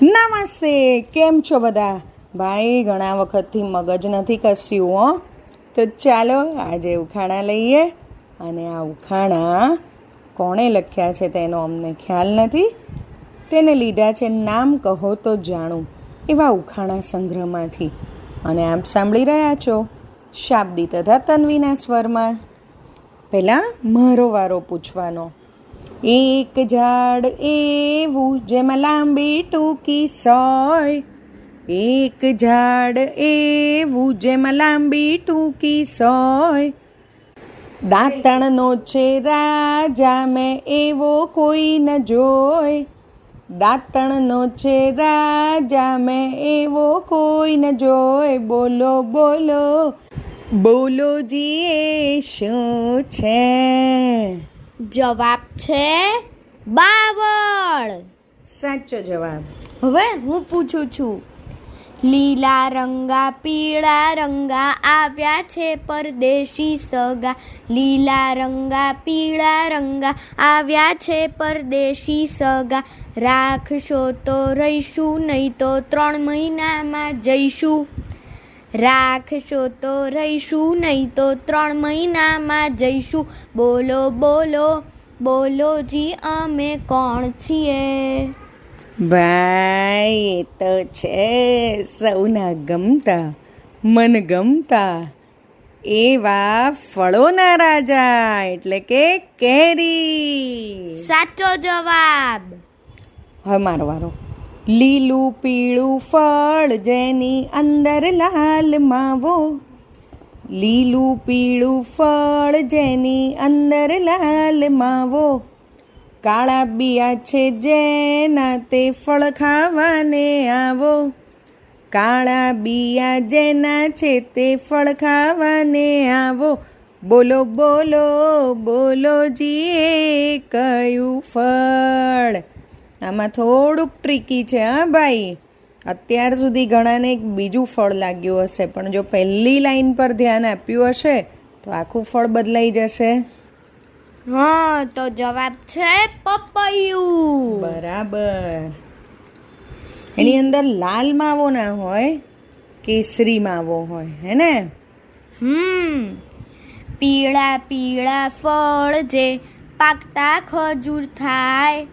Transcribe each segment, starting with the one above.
નમસ્તે, કેમ છો બધા? ભાઈ ઘણા વખતથી મગજ નથી કસ્યું હો. તો ચાલો આજે ઉખાણા લઈએ. અને આ ઉખાણા કોણે લખ્યા છે તેનો અમને ખ્યાલ નથી. તેને લીધા છે નામ કહો તો જાણું એવા ઉખાણા સંગ્રહમાંથી. અને આપ સાંભળી રહ્યા છો શાબ્દી તથા તન્વીના સ્વરમાં. પહેલાં મારો વારો પૂછવાનો. એક ઝાડ એવું જેમાં લાંબી ટૂંકી સોય. એક ઝાડ એવું જેમાં લાંબી ટૂંકી સોય. દાંતણનો છે રાજા મેં એવો કોઈ ન જોય. દાંતણનો છે રાજા મેં એવો કોઈ ન જોય. બોલો બોલો બોલો જી એ શું છે? જવાબ છે બાવળ. સાચો જવાબ. હવે હું પૂછું છું. લીલા રંગા પીળા રંગા આવ્યા છે પરદેશી સગા. લીલા રંગા પીળા રંગા આવ્યા છે પરદેશી સગા. રાખશો તો રહીશું, નહીં તો 3 મહિનામાં જઈશું. રાખશો તો રહીશું, નહીં તો 3 મહિનામાં જઈશું. બોલો બોલો બોલો જી અમે કોણ છીએ? ભાઈ એ તો છે સૌના ગમતા મનગમતા એવા ફળોના રાજા, એટલે કે કેરી. સાચો જવાબ. હવે મારો વારો. લીલું પીળું ફળ જેની અંદર લાલ માવો. લીલું પીળું ફળ જેની અંદર લાલ માવો. કાળા બિયા છે જેના તે ફળ ખાવાને આવો. કાળા બિયા જેના છે તે ફળ ખાવાને આવો. બોલો બોલો બોલો જી એ કયું ફળ? આમાં થોડુંક ટ્રીકી છે હા ભાઈ. અત્યાર સુધી ઘણાને એક બીજું ફળ લાગ્યું હશે, પણ જો પહેલી લાઈન પર ધ્યાન આપ્યું હશે તો આખું ફળ બદલાઈ જશે. હા, તો જવાબ છે પપૈયું. બરાબર. એની અંદર લાલ માવો ના હોય, કેસરી માવો હોય, હે ને? પીળા પીળા ફળ જે પાકતા ખજૂર થાય.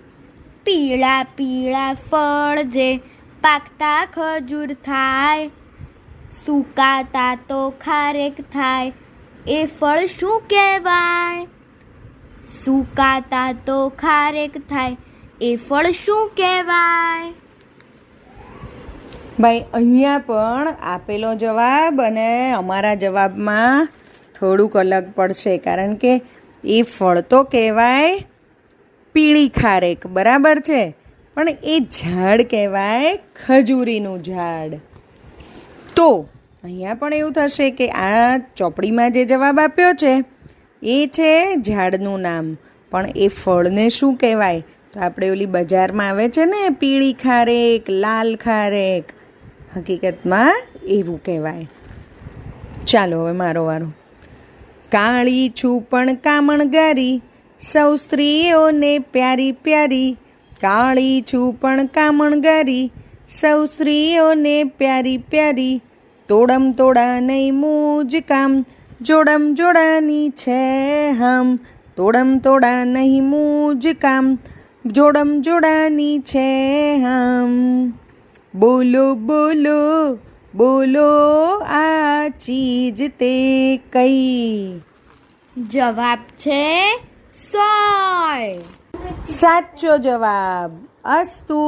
પીળા પીળા ફળ જે પાકતા ખજૂર થાય. સુકાતા તો ખારેક થાય. એ ફળ શું કહેવાય? સુકાતા તો ખારેક થાય. એ ફળ શું કહેવાય? ભાઈ અહીંયા પણ આપેલો જવાબ અને અમારા જવાબમાં થોડુંક અલગ પડશે, કારણ કે એ ફળ તો કહેવાય પીળી ખારેક, બરાબર છે, પણ એ ઝાડ કહેવાય ખજૂરીનું ઝાડ. તો અહીંયા પણ એવું થશે કે આ ચોપડીમાં જે જવાબ આપ્યો છે એ છે ઝાડનું નામ, પણ એ ફળને શું કહેવાય? તો આપણે ઓલી બજારમાં આવે છે ને પીળી ખારેક, લાલ ખારેક, હકીકતમાં એવું કહેવાય. ચાલો હવે મારો વારો. કાળી છું પણ કામણગારી, સૌ સ્ત્રીઓને પ્યારી પ્યારી. કાળી છું પણ કામણગારી, સૌ સ્ત્રીઓને પ્યારી પ્યારી. તોડમ તોડા નહીં મૂજ કામ, જોડમ જોડાની છે હમ. તોડમ તોડા નહીં મૂજ કામ, જોડમ જોડાની છે હમ. બોલો બોલો બોલો આ ચીજ તે કઈ? જવાબ છે સોય. સાચો જવાબ. અસ્તુ.